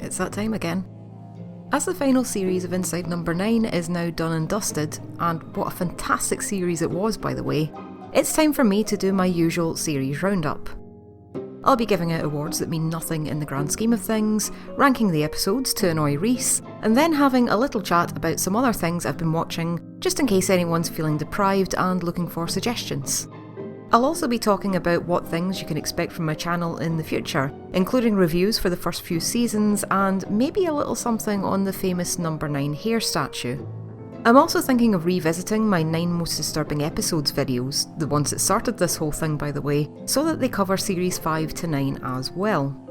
it's that time again. As the final series of Inside Number 9 is now done and dusted, and what a fantastic series it was by the way, it's time for me to do my usual series roundup. I'll be giving out awards that mean nothing in the grand scheme of things, ranking the episodes to annoy Reece, and then having a little chat about some other things I've been watching, just in case anyone's feeling deprived and looking for suggestions. I'll also be talking about what things you can expect from my channel in the future, including reviews for the first few seasons and maybe a little something on the famous number 9 Hare statue. I'm also thinking of revisiting my 9 most disturbing episodes videos, the ones that started this whole thing by the way, so that they cover series 5 to 9 as well.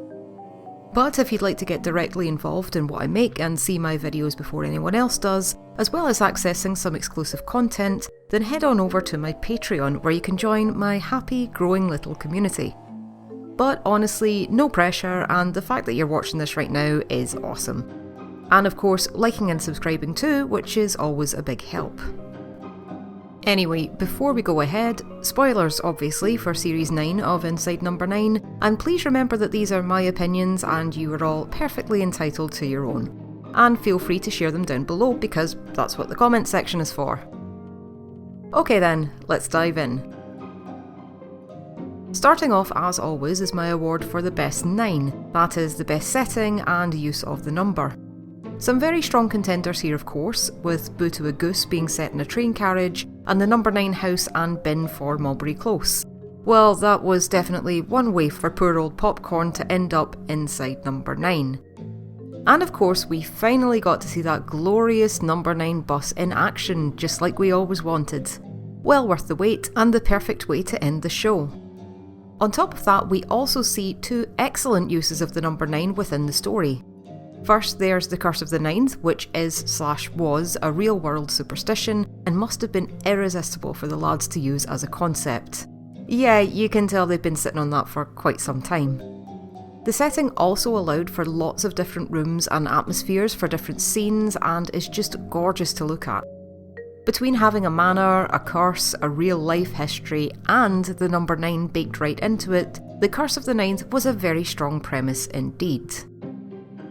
But if you'd like to get directly involved in what I make and see my videos before anyone else does, as well as accessing some exclusive content, then head on over to my Patreon where you can join my happy, growing little community. But honestly, no pressure, and the fact that you're watching this right now is awesome. And of course, liking and subscribing too, which is always a big help. Anyway, before we go ahead, spoilers obviously for Series 9 of Inside Number 9, and please remember that these are my opinions and you are all perfectly entitled to your own. And feel free to share them down below because that's what the comment section is for. Okay then, let's dive in. Starting off as always is my award for the best 9, that is the best setting and use of the number. Some very strong contenders here of course, with Boo to a Goose being set in a train carriage, and the number 9 house and bin for Mulberry Close. Well, that was definitely one way for poor old Popcorn to end up inside number 9. And of course we finally got to see that glorious number 9 bus in action, just like we always wanted. Well worth the wait, and the perfect way to end the show. On top of that, we also see 2 excellent uses of the number 9 within the story. First, there's the Curse of the Ninth, which is/was a real-world superstition and must have been irresistible for the lads to use as a concept. Yeah, you can tell they've been sitting on that for quite some time. The setting also allowed for lots of different rooms and atmospheres for different scenes and is just gorgeous to look at. Between having a manor, a curse, a real-life history, and the number 9 baked right into it, the Curse of the Ninth was a very strong premise indeed.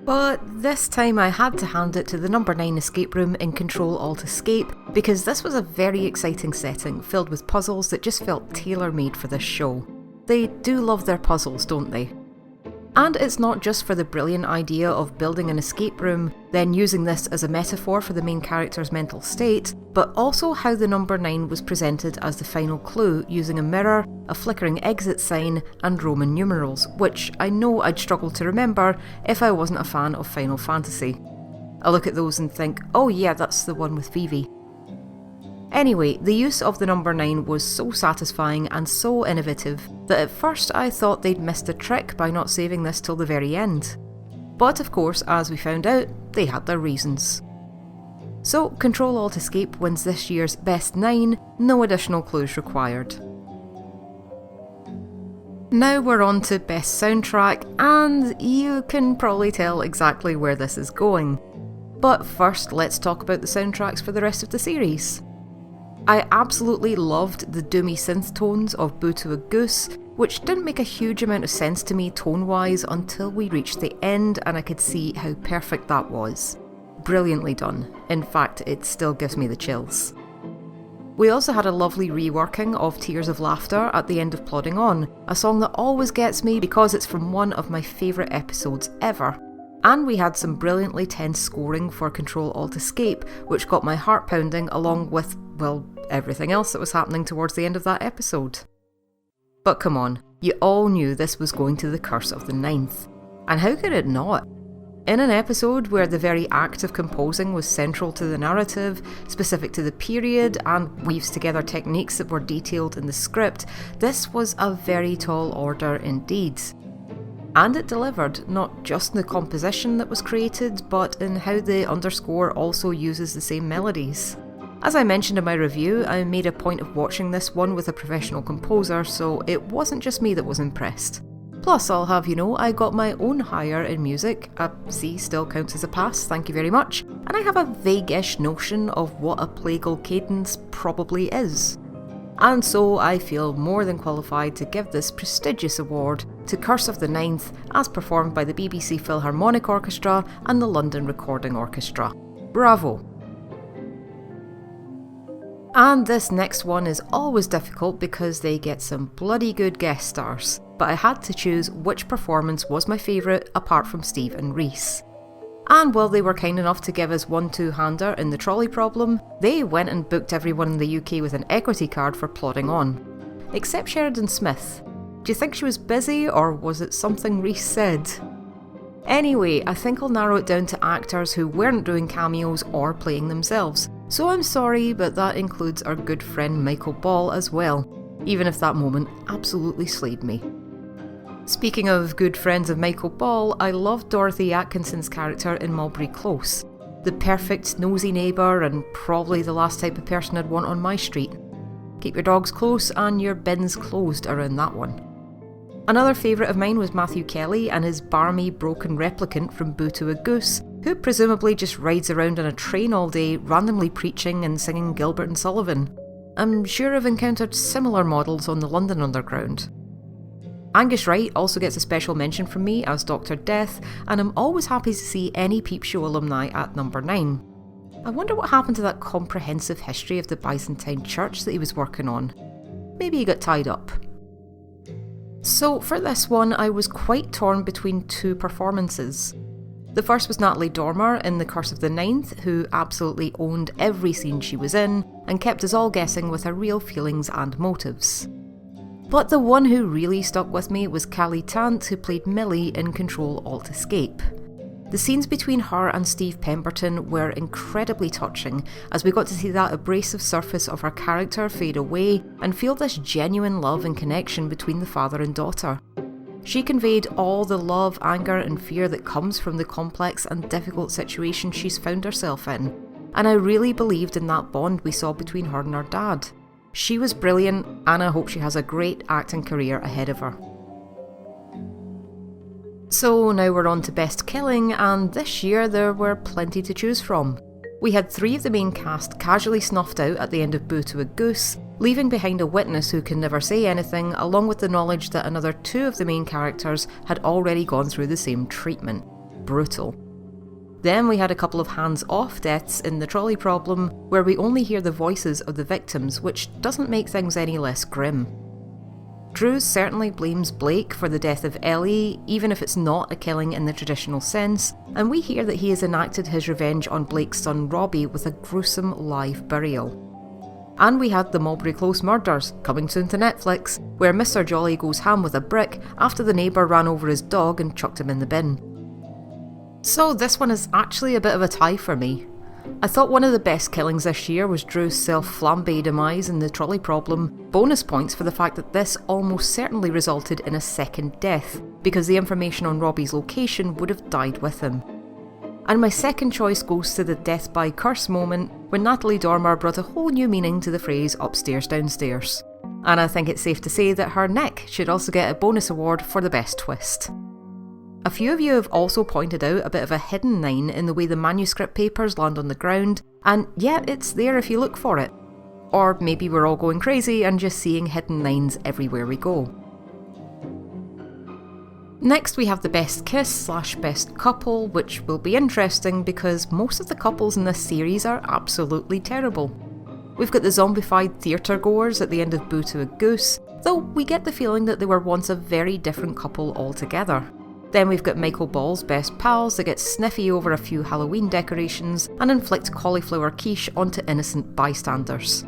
But this time I had to hand it to the number 9 escape room in Control-Alt-Escape because this was a very exciting setting filled with puzzles that just felt tailor-made for this show. They do love their puzzles, don't they? And it's not just for the brilliant idea of building an escape room, then using this as a metaphor for the main character's mental state, but also how the number 9 was presented as the final clue using a mirror, a flickering exit sign, and Roman numerals, which I know I'd struggle to remember if I wasn't a fan of Final Fantasy. I look at those and think, oh yeah, that's the one with Vivi. Anyway, the use of the number 9 was so satisfying and so innovative that at first I thought they'd missed a trick by not saving this till the very end. But of course, as we found out, they had their reasons. So Control-Alt-Escape wins this year's Best 9, no additional clues required. Now we're on to Best Soundtrack, and you can probably tell exactly where this is going. But first, let's talk about the soundtracks for the rest of the series. I absolutely loved the doomy synth tones of Boo to a Goose, which didn't make a huge amount of sense to me tone-wise until we reached the end and I could see how perfect that was. Brilliantly done. In fact, it still gives me the chills. We also had a lovely reworking of Tears of Laughter at the end of Plodding On, a song that always gets me because it's from one of my favourite episodes ever. And we had some brilliantly tense scoring for Control-Alt-Escape, which got my heart pounding along with, well, everything else that was happening towards the end of that episode. But come on, you all knew this was going to the Curse of the Ninth. And how could it not? In an episode where the very act of composing was central to the narrative, specific to the period, and weaves together techniques that were detailed in the script, this was a very tall order indeed. And it delivered, not just in the composition that was created, but in how the underscore also uses the same melodies. As I mentioned in my review, I made a point of watching this one with a professional composer, so it wasn't just me that was impressed. Plus, I'll have you know, I got my own Hare in music, a C still counts as a pass, thank you very much, and I have a vague-ish notion of what a plagal cadence probably is. And so I feel more than qualified to give this prestigious award to Curse of the Ninth, as performed by the BBC Philharmonic Orchestra and the London Recording Orchestra. Bravo! And this next one is always difficult because they get some bloody good guest stars, but I had to choose which performance was my favourite apart from Steve and Reece. And while they were kind enough to give us one two-hander in the trolley problem, they went and booked everyone in the UK with an equity card for plodding on. Except Sheridan Smith. Do you think she was busy, or was it something Reece said? Anyway, I think I'll narrow it down to actors who weren't doing cameos or playing themselves. So I'm sorry, but that includes our good friend Michael Ball as well, even if that moment absolutely slayed me. Speaking of good friends of Michael Ball, I loved Dorothy Atkinson's character in Mulberry Close. The perfect nosy neighbour and probably the last type of person I'd want on my street. Keep your dogs close and your bins closed around that one. Another favourite of mine was Matthew Kelly and his barmy broken replicant from Boo to a Goose, who presumably just rides around on a train all day, randomly preaching and singing Gilbert and Sullivan. I'm sure I've encountered similar models on the London Underground. Angus Wright also gets a special mention from me as Dr. Death, and I'm always happy to see any Peep Show alumni at number 9. I wonder what happened to that comprehensive history of the Byzantine Church that he was working on. Maybe he got tied up. So for this one, I was quite torn between two performances. The first was Natalie Dormer in The Curse of the Ninth, who absolutely owned every scene she was in and kept us all guessing with her real feelings and motives. But the one who really stuck with me was Callie Tant, who played Millie in Control Alt Escape. The scenes between her and Steve Pemberton were incredibly touching, as we got to see that abrasive surface of her character fade away and feel this genuine love and connection between the father and daughter. She conveyed all the love, anger and fear that comes from the complex and difficult situation she's found herself in, and I really believed in that bond we saw between her and her dad. She was brilliant, and I hope she has a great acting career ahead of her. So now we're on to Best Killing, and this year there were plenty to choose from. We had 3 of the main cast casually snuffed out at the end of Boo to a Goose, leaving behind a witness who can never say anything, along with the knowledge that another 2 of the main characters had already gone through the same treatment. Brutal. Then we had a couple of hands-off deaths in The Trolley Problem, where we only hear the voices of the victims, which doesn't make things any less grim. Drews certainly blames Blake for the death of Ellie, even if it's not a killing in the traditional sense, and we hear that he has enacted his revenge on Blake's son Robbie with a gruesome live burial. And we had the Mulberry Close murders, coming soon to Netflix, where Mr. Jolly goes ham with a brick after the neighbour ran over his dog and chucked him in the bin. So this one is actually a bit of a tie for me. I thought one of the best killings this year was Drew's self-flambé demise in The Trolley Problem. Bonus points for the fact that this almost certainly resulted in a second death, because the information on Robbie's location would have died with him. And my second choice goes to the death by curse moment, when Natalie Dormer brought a whole new meaning to the phrase upstairs downstairs. And I think it's safe to say that her neck should also get a bonus award for the best twist. A few of you have also pointed out a bit of a hidden 9 in the way the manuscript papers land on the ground, and yeah, it's there if you look for it. Or maybe we're all going crazy and just seeing hidden 9s everywhere we go. Next we have the best kiss / best couple, which will be interesting because most of the couples in this series are absolutely terrible. We've got the zombified theatre goers at the end of Boo to a Goose, though we get the feeling that they were once a very different couple altogether. Then we've got Michael Ball's best pals that get sniffy over a few Halloween decorations and inflict cauliflower quiche onto innocent bystanders.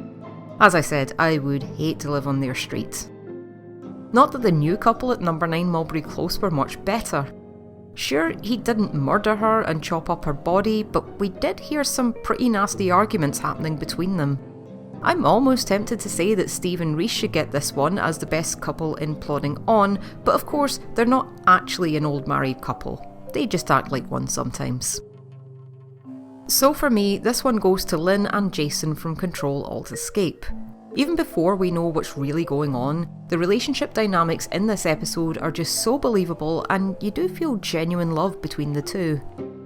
As I said, I would hate to live on their street. Not that the new couple at number 9 Mulberry Close were much better. Sure, he didn't murder her and chop up her body, but we did hear some pretty nasty arguments happening between them. I'm almost tempted to say that Steve and Reece should get this one as the best couple in Plodding On, but of course they're not actually an old married couple. They just act like one sometimes. So for me, this one goes to Lynn and Jason from Control Alt Escape. Even before we know what's really going on, the relationship dynamics in this episode are just so believable, and you do feel genuine love between the two.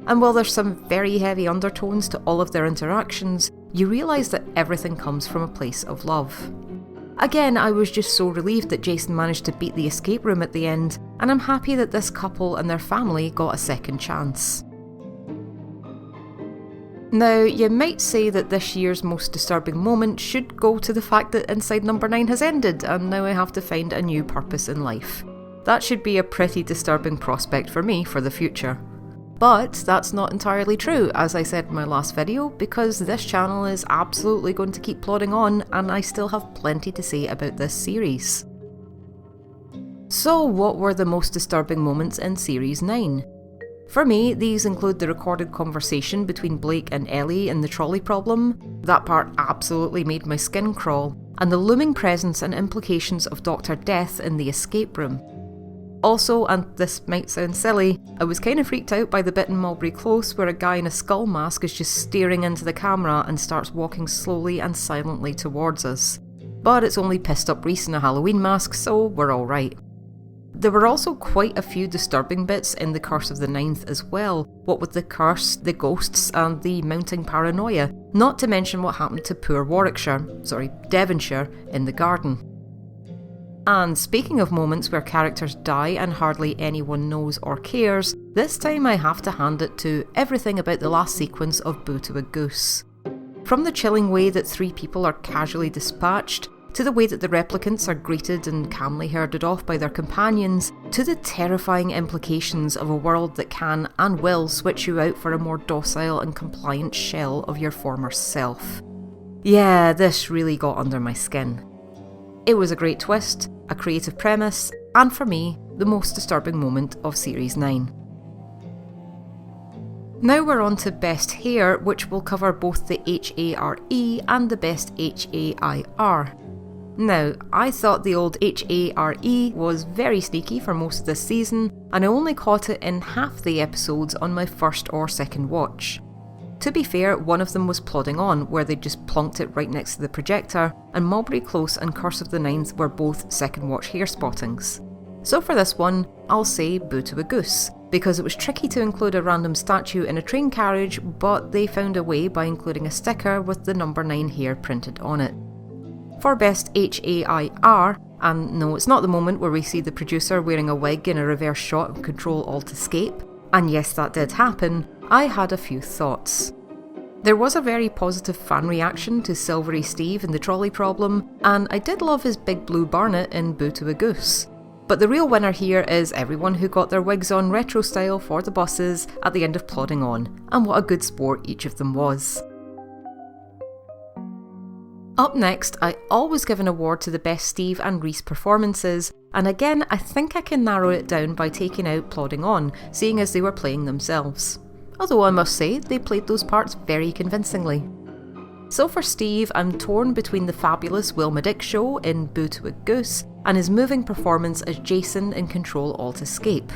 And while there's some very heavy undertones to all of their interactions, you realise that everything comes from a place of love. Again, I was just so relieved that Jason managed to beat the escape room at the end, and I'm happy that this couple and their family got a second chance. Now, you might say that this year's most disturbing moment should go to the fact that Inside Number 9 has ended, and now I have to find a new purpose in life. That should be a pretty disturbing prospect for me for the future. But that's not entirely true, as I said in my last video, because this channel is absolutely going to keep plodding on, and I still have plenty to say about this series. So what were the most disturbing moments in Series 9? For me, these include the recorded conversation between Blake and Ellie in the trolley problem. That part absolutely made my skin crawl, and the looming presence and implications of Dr. Death in the escape room. Also, and this might sound silly, I was kind of freaked out by the bit in Mulberry Close where a guy in a skull mask is just staring into the camera and starts walking slowly and silently towards us. But it's only pissed up Reece in a Halloween mask, so we're alright. There were also quite a few disturbing bits in The Curse of the Ninth as well, what with the curse, the ghosts and the mounting paranoia, not to mention what happened to poor Devonshire in the garden. And speaking of moments where characters die and hardly anyone knows or cares, this time I have to hand it to everything about the last sequence of Boo to a Goose. From the chilling way that 3 people are casually dispatched, to the way that the replicants are greeted and calmly herded off by their companions, to the terrifying implications of a world that can and will switch you out for a more docile and compliant shell of your former self. Yeah, this really got under my skin. It was a great twist, a creative premise, and for me, the most disturbing moment of Series 9. Now we're on to Best Hare, which will cover both the Hare and the Best Hair. Now, I thought the old Hare was very sneaky for most of this season, and I only caught it in half the episodes on my first or second watch. To be fair, one of them was Plodding On, where they just plonked it right next to the projector, and Mulberry Close and Curse of the Ninth were both second watch Hare spottings. So for this one, I'll say Boo to a Goose, because it was tricky to include a random statue in a train carriage, but they found a way by including a sticker with the number 9 Hare printed on it. For Best Hair, and no, it's not the moment where we see the producer wearing a wig in a reverse shot of Control-Alt-Escape, and yes, that did happen, I had a few thoughts. There was a very positive fan reaction to Silvery Steve in the trolley problem, and I did love his big blue barnet in Boo to a Goose. But the real winner here is everyone who got their wigs on retro style for the buses at the end of Plodding On, and what a good sport each of them was. Up next, I always give an award to the best Steve and Reece performances, and again I think I can narrow it down by taking out Plodding On, seeing as they were playing themselves. Although I must say, they played those parts very convincingly. So for Steve, I'm torn between the fabulous Wilma Dick show in Boo to a Goose and his moving performance as Jason in Control-Alt-Escape.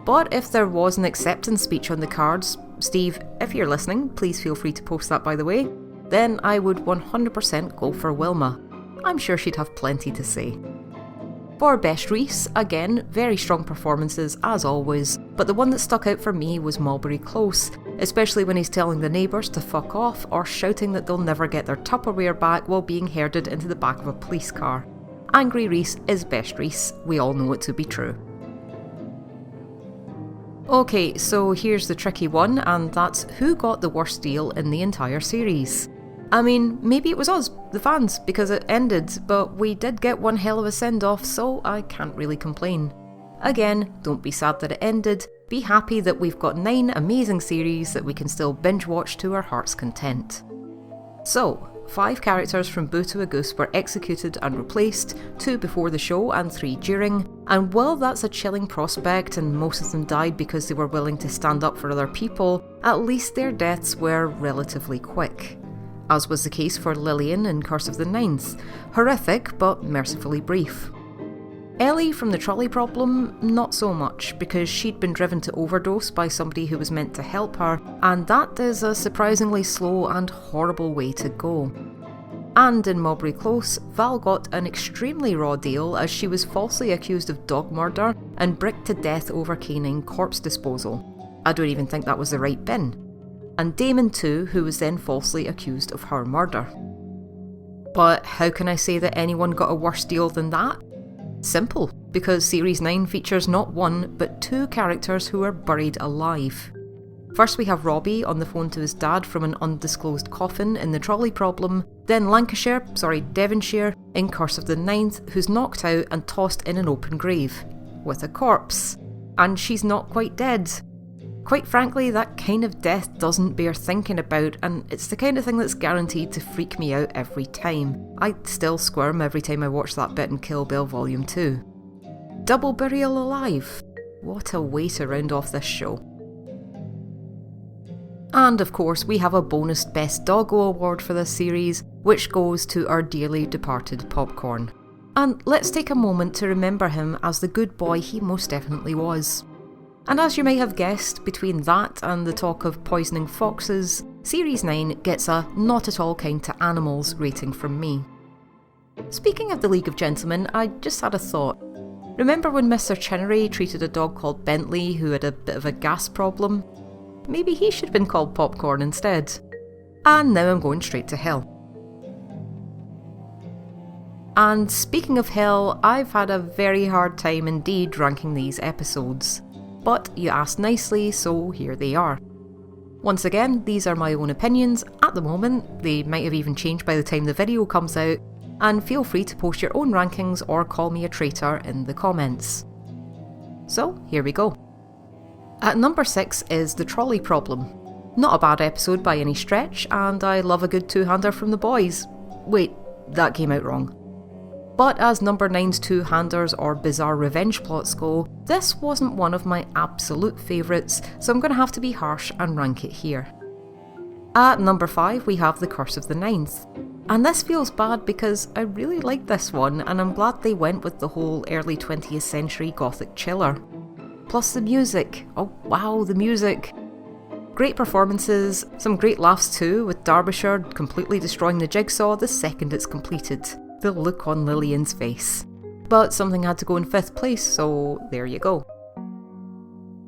But if there was an acceptance speech on the cards, Steve, if you're listening, please feel free to post that by the way, then I would 100% go for Wilma. I'm sure she'd have plenty to say. For Best Reece, again, very strong performances as always, but the one that stuck out for me was Mulberry Close, especially when he's telling the neighbours to fuck off or shouting that they'll never get their Tupperware back while being herded into the back of a police car. Angry Reece is Best Reece, we all know it to be true. Okay, so here's the tricky one, and that's who got the worst deal in the entire series. I mean, maybe it was us, the fans, because it ended, but we did get one hell of a send-off, so I can't really complain. Again, don't be sad that it ended, be happy that we've got 9 amazing series that we can still binge-watch to our heart's content. So, 5 characters from Boo to a Goose were executed and replaced, 2 before the show and 3 during, and while that's a chilling prospect and most of them died because they were willing to stand up for other people, at least their deaths were relatively quick. As was the case for Lillian in Curse of the Ninth, horrific but mercifully brief. Ellie from the trolley problem, not so much, because she'd been driven to overdose by somebody who was meant to help her, and that is a surprisingly slow and horrible way to go. And in Mulberry Close, Val got an extremely raw deal as she was falsely accused of dog murder and bricked to death over canine corpse disposal. I don't even think that was the right bin. And Damon too, who was then falsely accused of her murder. But how can I say that anyone got a worse deal than that? Simple, because Series 9 features not one, but two characters who are buried alive. First we have Robbie on the phone to his dad from an undisclosed coffin in The Trolley Problem, then Devonshire in Curse of the Ninth, who's knocked out and tossed in an open grave, with a corpse. And she's not quite dead. Quite frankly, that kind of death doesn't bear thinking about, and it's the kind of thing that's guaranteed to freak me out every time. I still squirm every time I watch that bit in Kill Bill Volume 2. Double burial alive. What a way to round off this show. And of course, we have a bonus Best Doggo award for this series, which goes to our dearly departed Popcorn. And let's take a moment to remember him as the good boy he most definitely was. And as you may have guessed, between that and the talk of poisoning foxes, Series 9 gets a not at all kind to animals rating from me. Speaking of the League of Gentlemen, I just had a thought. Remember when Mr. Chinnery treated a dog called Bentley who had a bit of a gas problem? Maybe he should have been called Popcorn instead. And now I'm going straight to hell. And speaking of hell, I've had a very hard time indeed ranking these episodes. But you asked nicely, so here they are. Once again, these are my own opinions at the moment. They might have even changed by the time the video comes out, and feel free to post your own rankings or call me a traitor in the comments. So, here we go. At number 6 is The Trolley Problem. Not a bad episode by any stretch, and I love a good two-hander from the boys. Wait, that came out wrong. But as number 9's two-handers or bizarre revenge plots go, this wasn't one of my absolute favourites, so I'm going to have to be harsh and rank it here. At number 5 we have The Curse of the Ninth. And this feels bad because I really like this one, and I'm glad they went with the whole early 20th century gothic chiller. Plus the music, oh wow, the music! Great performances, some great laughs too, with Derbyshire completely destroying the jigsaw the second it's completed. The look on Lillian's face. But something had to go in 5th place, so there you go.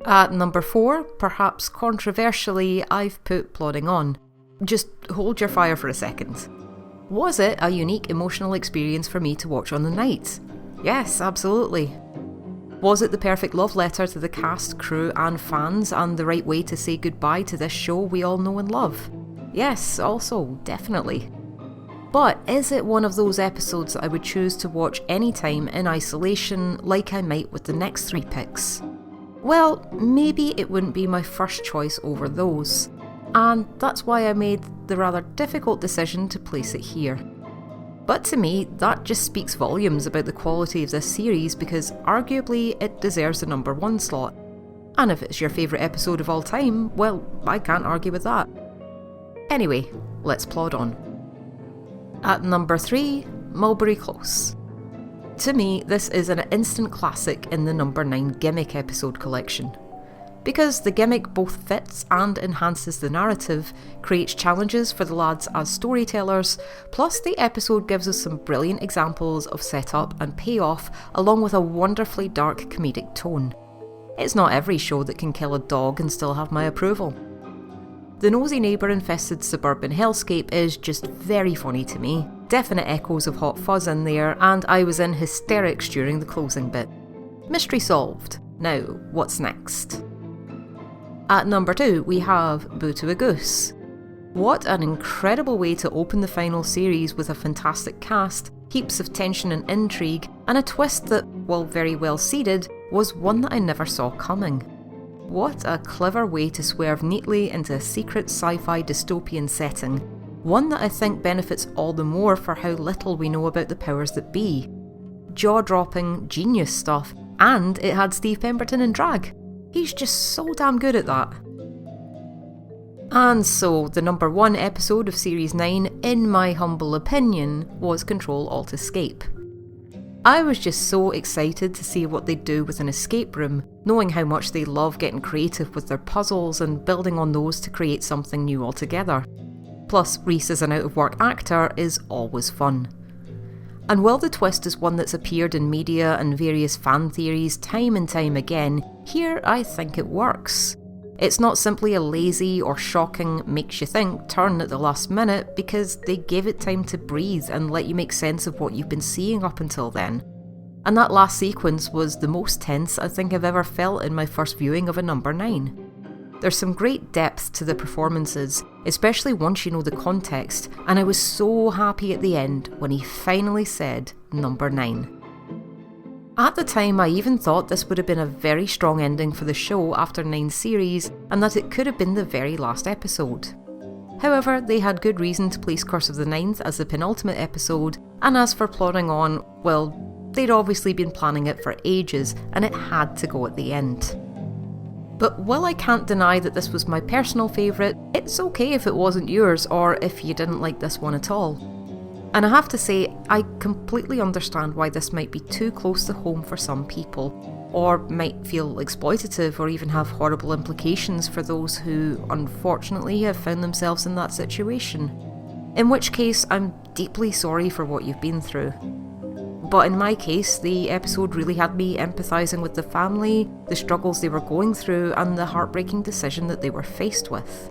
At number 4, perhaps controversially, I've put Plodding On. Just hold your fire for a second. Was it a unique emotional experience for me to watch on the night? Yes, absolutely. Was it the perfect love letter to the cast, crew and fans, and the right way to say goodbye to this show we all know and love? Yes, also, definitely. But is it one of those episodes that I would choose to watch anytime in isolation, like I might with the next 3 picks? Well, maybe it wouldn't be my first choice over those, and that's why I made the rather difficult decision to place it here. But to me, that just speaks volumes about the quality of this series, because arguably it deserves the number 1 slot. And if it's your favourite episode of all time, well, I can't argue with that. Anyway, let's plod on. At number 3, Mulberry Close. To me, this is an instant classic in the number 9 gimmick episode collection. Because the gimmick both fits and enhances the narrative, creates challenges for the lads as storytellers, plus the episode gives us some brilliant examples of setup and payoff, along with a wonderfully dark comedic tone. It's not every show that can kill a dog and still have my approval. The nosy neighbour-infested suburban hellscape is just very funny to me. Definite echoes of Hot Fuzz in there, and I was in hysterics during the closing bit. Mystery solved. Now, what's next? At number 2, we have Boo to a Goose. What an incredible way to open the final series with a fantastic cast, heaps of tension and intrigue, and a twist that, while very well seeded, was one that I never saw coming. What a clever way to swerve neatly into a secret sci-fi dystopian setting, one that I think benefits all the more for how little we know about the powers that be. Jaw-dropping, genius stuff, and it had Steve Pemberton in drag. He's just so damn good at that. And so, the number 1 episode of Series 9, in my humble opinion, was Control-Alt-Escape. I was just so excited to see what they'd do with an escape room, knowing how much they love getting creative with their puzzles and building on those to create something new altogether. Plus, Reece as an out-of-work actor is always fun. And while the twist is one that's appeared in media and various fan theories time and time again, here I think it works. It's not simply a lazy or shocking makes you think turn at the last minute, because they gave it time to breathe and let you make sense of what you've been seeing up until then. And that last sequence was the most tense I think I've ever felt in my first viewing of a number 9. There's some great depth to the performances, especially once you know the context, and I was so happy at the end when he finally said number 9. At the time, I even thought this would have been a very strong ending for the show after 9 series, and that it could have been the very last episode. However, they had good reason to place Curse of the Ninth as the penultimate episode, and as for plodding on, well, they'd obviously been planning it for ages, and it had to go at the end. But while I can't deny that this was my personal favourite, it's okay if it wasn't yours, or if you didn't like this one at all. And I have to say, I completely understand why this might be too close to home for some people, or might feel exploitative or even have horrible implications for those who, unfortunately, have found themselves in that situation. In which case, I'm deeply sorry for what you've been through. But in my case, the episode really had me empathising with the family, the struggles they were going through, and the heartbreaking decision that they were faced with.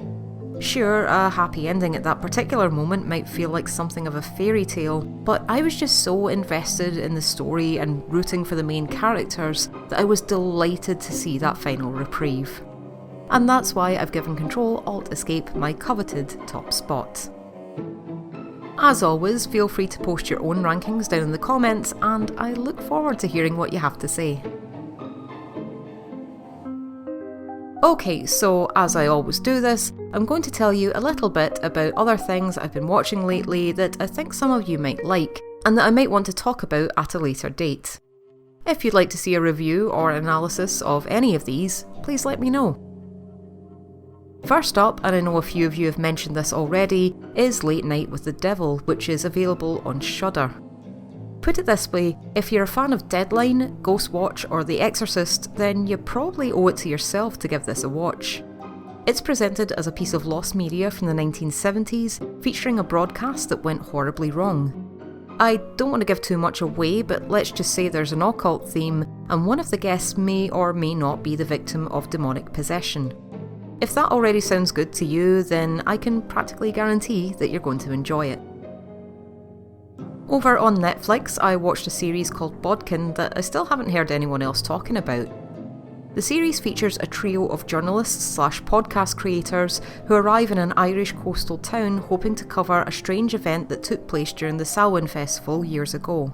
Sure, a happy ending at that particular moment might feel like something of a fairy tale, but I was just so invested in the story and rooting for the main characters that I was delighted to see that final reprieve. And that's why I've given Control Alt Escape my coveted top spot. As always, feel free to post your own rankings down in the comments, and I look forward to hearing what you have to say. Okay, so as I always do this, I'm going to tell you a little bit about other things I've been watching lately that I think some of you might like, and that I might want to talk about at a later date. If you'd like to see a review or analysis of any of these, please let me know. First up, and I know a few of you have mentioned this already, is Late Night with the Devil, which is available on Shudder. Put it this way, if you're a fan of Deadline, Ghostwatch or The Exorcist, then you probably owe it to yourself to give this a watch. It's presented as a piece of lost media from the 1970s, featuring a broadcast that went horribly wrong. I don't want to give too much away, but let's just say there's an occult theme, and one of the guests may or may not be the victim of demonic possession. If that already sounds good to you, then I can practically guarantee that you're going to enjoy it. Over on Netflix, I watched a series called Bodkin that I still haven't heard anyone else talking about. The series features a trio of journalists/podcast creators who arrive in an Irish coastal town hoping to cover a strange event that took place during the Samhain Festival years ago.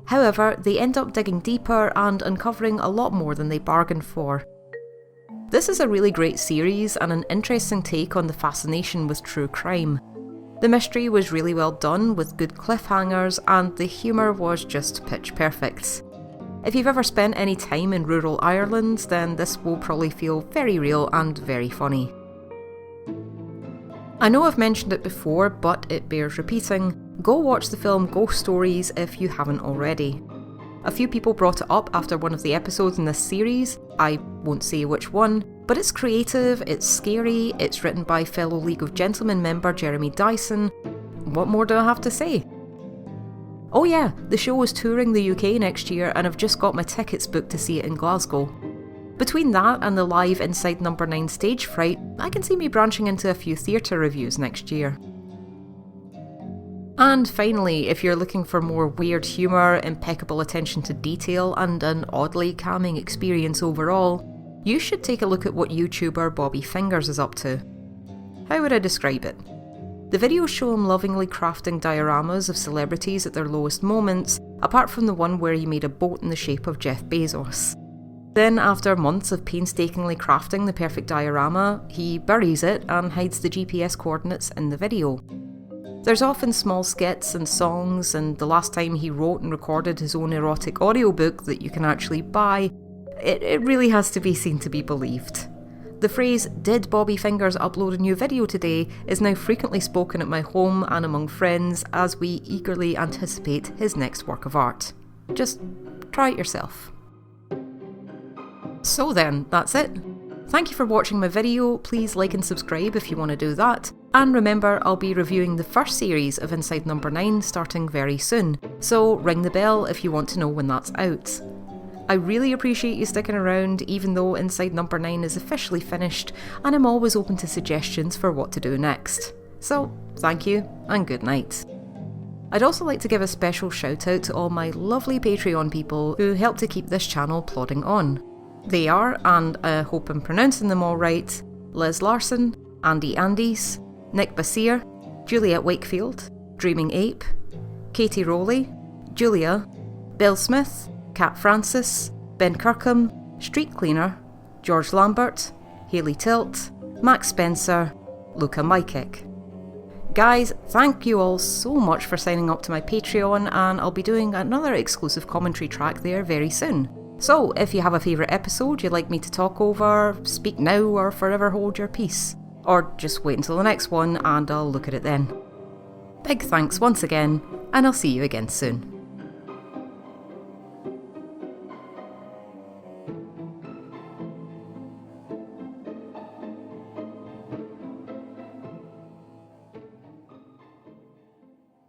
However, they end up digging deeper and uncovering a lot more than they bargained for. This is a really great series and an interesting take on the fascination with true crime. The mystery was really well done with good cliffhangers, and the humour was just pitch perfect. If you've ever spent any time in rural Ireland, then this will probably feel very real and very funny. I know I've mentioned it before, but it bears repeating. Go watch the film Ghost Stories if you haven't already. A few people brought it up after one of the episodes in this series. I won't say which one, but it's creative, it's scary, it's written by fellow League of Gentlemen member Jeremy Dyson. What more do I have to say? Oh yeah, the show is touring the UK next year and I've just got my tickets booked to see it in Glasgow. Between that and the live Inside Number 9 stage fright, I can see me branching into a few theatre reviews next year. And finally, if you're looking for more weird humour, impeccable attention to detail, and an oddly calming experience overall, you should take a look at what YouTuber Bobby Fingers is up to. How would I describe it? The videos show him lovingly crafting dioramas of celebrities at their lowest moments, apart from the one where he made a boat in the shape of Jeff Bezos. Then, after months of painstakingly crafting the perfect diorama, he buries it and hides the GPS coordinates in the video. There's often small skits and songs, and the last time he wrote and recorded his own erotic audiobook that you can actually buy, it really has to be seen to be believed. The phrase, "Did Bobby Fingers upload a new video today?" is now frequently spoken at my home and among friends as we eagerly anticipate his next work of art. Just try it yourself. So then, that's it. Thank you for watching my video. Please like and subscribe if you want to do that. And remember, I'll be reviewing the first series of Inside Number 9 starting very soon, so ring the bell if you want to know when that's out. I really appreciate you sticking around, even though Inside number 9 is officially finished, and I'm always open to suggestions for what to do next. So, thank you, and good night. I'd also like to give a special shout out to all my lovely Patreon people who help to keep this channel plodding on. They are, and I hope I'm pronouncing them all right, Liz Larson, Andy Andes, Nick Basir, Juliet Wakefield, Dreaming Ape, Katie Rowley, Julia, Bill Smith, Kat Francis, Ben Kirkham, Street Cleaner, George Lambert, Hayley Tilt, Max Spencer, Luca Mykick. Guys, thank you all so much for signing up to my Patreon, and I'll be doing another exclusive commentary track there very soon. So, if you have a favourite episode you'd like me to talk over, speak now or forever hold your peace. Or just wait until the next one and I'll look at it then. Big thanks once again, and I'll see you again soon.